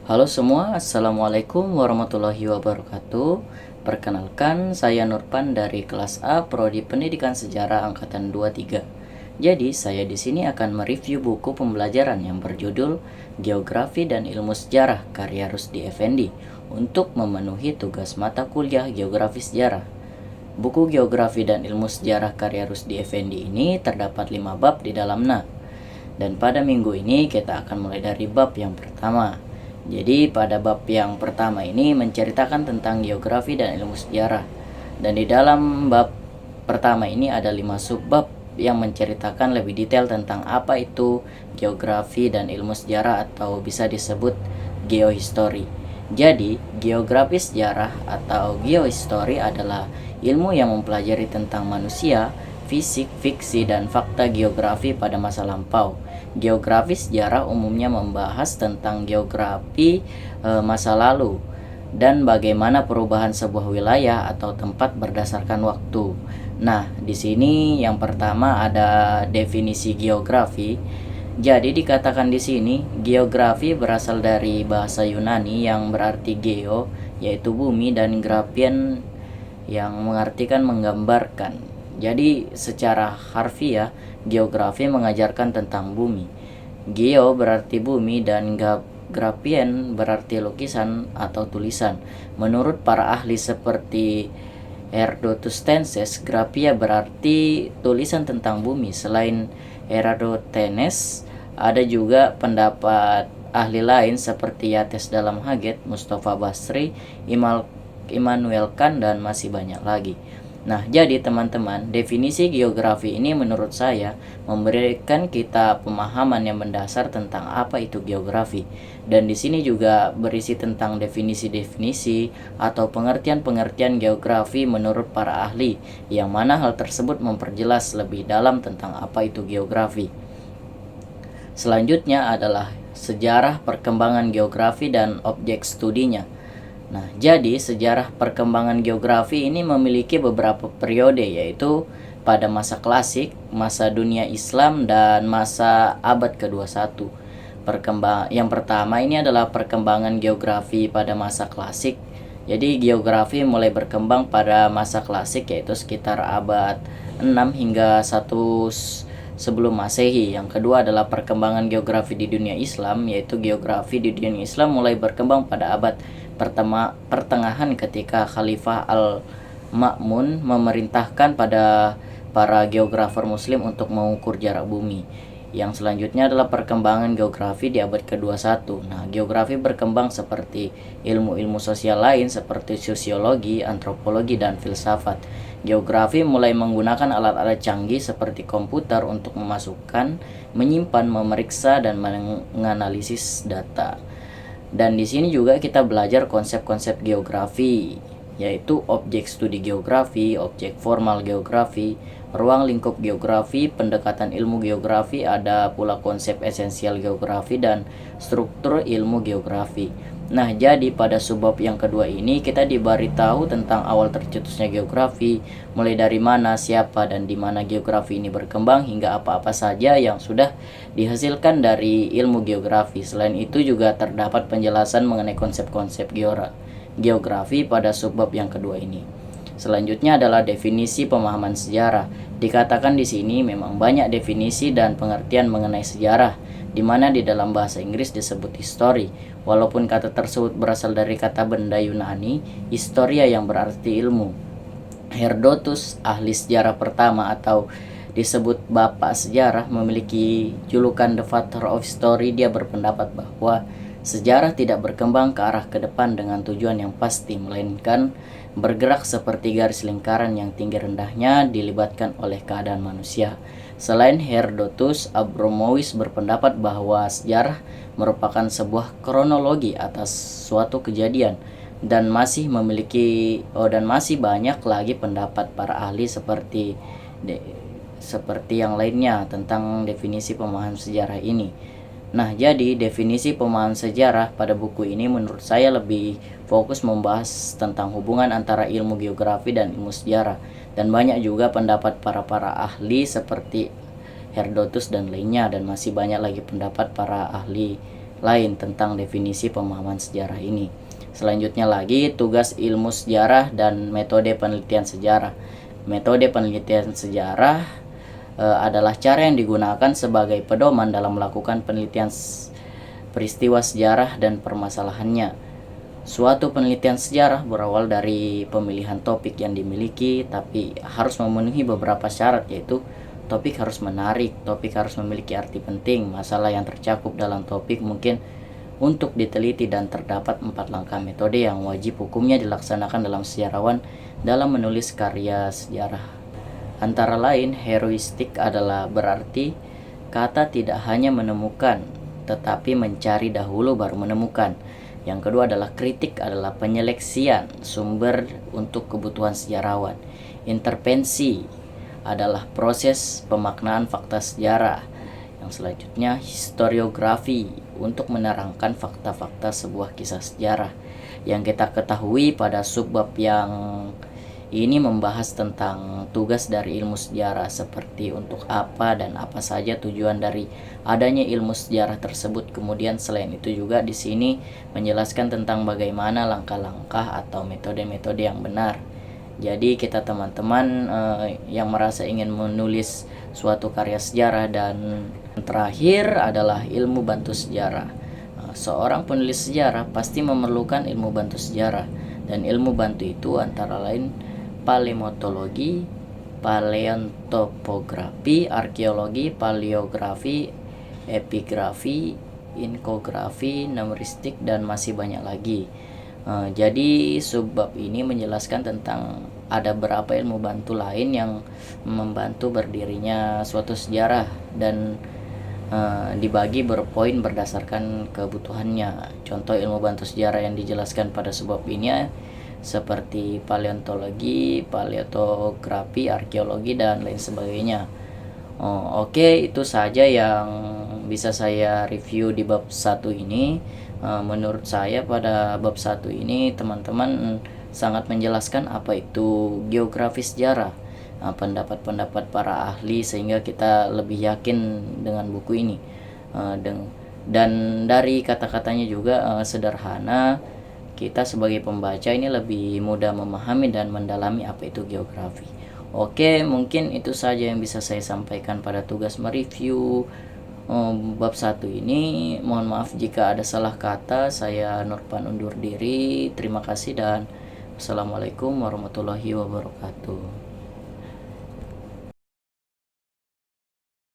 Halo semua, Assalamualaikum warahmatullahi wabarakatuh. Perkenalkan, saya Nurpan dari kelas A Prodi Pendidikan Sejarah Angkatan 23. Jadi, saya di sini akan mereview buku pembelajaran yang berjudul Geografi dan Ilmu Sejarah karya Rusdi Effendi untuk memenuhi tugas mata kuliah Geografi Sejarah. Buku Geografi dan Ilmu Sejarah karya Rusdi Effendi ini terdapat 5 bab di dalamnya. Dan pada minggu ini kita akan mulai dari bab yang pertama. Jadi pada bab yang pertama ini menceritakan tentang geografi dan ilmu sejarah. Dan di dalam bab pertama ini ada 5 subbab yang menceritakan lebih detail tentang apa itu geografi dan ilmu sejarah atau bisa disebut geohistory. Jadi, geografi sejarah atau geohistory adalah ilmu yang mempelajari tentang manusia, fisik, fiksi, dan fakta geografi pada masa lampau. Geografi sejarah umumnya membahas tentang geografi masa lalu dan bagaimana perubahan sebuah wilayah atau tempat berdasarkan waktu. Nah, di sini yang pertama ada definisi geografi. Jadi dikatakan di sini geografi berasal dari bahasa Yunani yang berarti geo, yaitu bumi, dan graphen yang mengartikan menggambarkan. Jadi secara harfiah geografi mengajarkan tentang bumi. Geo berarti bumi dan graphen berarti lukisan atau tulisan. Menurut para ahli seperti Herodotus, graphia berarti tulisan tentang bumi. Selain Herodotus, ada juga pendapat ahli lain seperti Yates dalam Haget, Mustafa Basri, Immanuel Kant, dan masih banyak lagi. Nah, jadi teman-teman, definisi geografi ini menurut saya memberikan kita pemahaman yang mendasar tentang apa itu geografi. Dan di sini juga berisi tentang definisi-definisi atau pengertian-pengertian geografi menurut para ahli, yang mana hal tersebut memperjelas lebih dalam tentang apa itu geografi. Selanjutnya adalah sejarah perkembangan geografi dan objek studinya. Nah, jadi sejarah perkembangan geografi ini memiliki beberapa periode, yaitu pada masa klasik, masa dunia Islam, dan masa abad ke-21. Yang pertama ini adalah perkembangan geografi pada masa klasik. Jadi geografi mulai berkembang pada masa klasik, yaitu sekitar abad 6 hingga 1 sebelum Masehi. Yang kedua adalah perkembangan geografi di dunia Islam, yaitu geografi di dunia Islam mulai berkembang pada abad pertengahan ketika Khalifah Al-Ma'mun memerintahkan pada para geografer muslim untuk mengukur jarak bumi. Yang selanjutnya adalah perkembangan geografi di abad ke-21. Nah, geografi berkembang seperti ilmu-ilmu sosial lain seperti sosiologi, antropologi, dan filsafat. Geografi mulai menggunakan alat-alat canggih seperti komputer untuk memasukkan, menyimpan, memeriksa, dan menganalisis data. Dan di sini juga kita belajar konsep-konsep geografi, yaitu objek studi geografi, objek formal geografi, ruang lingkup geografi, pendekatan ilmu geografi, ada pula konsep esensial geografi, dan struktur ilmu geografi. Nah, jadi pada subbab yang kedua ini kita diberitahu tentang awal tercetusnya geografi, mulai dari mana, siapa, dan di mana geografi ini berkembang, hingga apa-apa saja yang sudah dihasilkan dari ilmu geografi. Selain itu juga terdapat penjelasan mengenai konsep-konsep geografi pada subbab yang kedua ini. Selanjutnya adalah definisi pemahaman sejarah. Dikatakan di sini memang banyak definisi dan pengertian mengenai sejarah, di mana di dalam bahasa Inggris disebut history. Walaupun kata tersebut berasal dari kata benda Yunani, historia, yang berarti ilmu. Herodotus, ahli sejarah pertama atau disebut bapak sejarah, memiliki julukan The Father of History. Dia berpendapat bahwa sejarah tidak berkembang ke arah ke depan dengan tujuan yang pasti, melainkan bergerak seperti garis lingkaran yang tinggi rendahnya dilibatkan oleh keadaan manusia. Selain Herodotus, Abromowitz berpendapat bahwa sejarah merupakan sebuah kronologi atas suatu kejadian, dan masih banyak lagi pendapat para ahli seperti yang lainnya tentang definisi pemahaman sejarah ini. Nah, jadi definisi pemahaman sejarah pada buku ini menurut saya lebih fokus membahas tentang hubungan antara ilmu geografi dan ilmu sejarah, dan banyak juga pendapat para ahli seperti Herodotus dan lainnya, dan masih banyak lagi pendapat para ahli lain tentang definisi pemahaman sejarah ini. Selanjutnya lagi, tugas ilmu sejarah dan metode penelitian sejarah. Metode penelitian sejarah adalah cara yang digunakan sebagai pedoman dalam melakukan penelitian peristiwa sejarah dan permasalahannya. Suatu penelitian sejarah berawal dari pemilihan topik yang dimiliki, tapi harus memenuhi beberapa syarat, yaitu topik harus menarik, topik harus memiliki arti penting, masalah yang tercakup dalam topik mungkin untuk diteliti, dan terdapat 4 langkah metode yang wajib hukumnya dilaksanakan dalam sejarawan dalam menulis karya sejarah. Antara lain, heroistik adalah berarti kata tidak hanya menemukan, tetapi mencari dahulu baru menemukan. Yang kedua adalah kritik, adalah penyeleksian sumber untuk kebutuhan sejarawan. Intervensi adalah proses pemaknaan fakta sejarah. Yang selanjutnya, historiografi, untuk menerangkan fakta-fakta sebuah kisah sejarah. Yang kita ketahui pada subbab yang ini membahas tentang tugas dari ilmu sejarah, seperti untuk apa dan apa saja tujuan dari adanya ilmu sejarah tersebut. Kemudian selain itu juga di sini menjelaskan tentang bagaimana langkah-langkah atau metode-metode yang benar. Jadi kita teman-teman yang merasa ingin menulis suatu karya sejarah. Dan terakhir adalah ilmu bantu sejarah. Seorang penulis sejarah pasti memerlukan ilmu bantu sejarah, dan ilmu bantu itu antara lain paleontologi, paleontopografi, arkeologi, paleografi, epigrafi, inkografi, numeristik, dan masih banyak lagi. Jadi subbab ini menjelaskan tentang ada beberapa ilmu bantu lain yang membantu berdirinya suatu sejarah, dan dibagi berpoin berdasarkan kebutuhannya. Contoh ilmu bantu sejarah yang dijelaskan pada subbab ini seperti paleontologi, paleotografi, arkeologi, dan lain sebagainya. Oke, itu saja yang bisa saya review di bab 1 ini. Menurut saya pada bab 1 ini teman-teman sangat menjelaskan apa itu geografi sejarah, pendapat-pendapat para ahli, sehingga kita lebih yakin dengan buku ini. Dan dari kata-katanya juga sederhana, kita sebagai pembaca ini lebih mudah memahami dan mendalami apa itu geografi. Oke, mungkin itu saja yang bisa saya sampaikan pada tugas mereview bab 1 ini. Mohon maaf jika ada salah kata. Saya Nurpan undur diri. Terima kasih dan Assalamualaikum warahmatullahi wabarakatuh.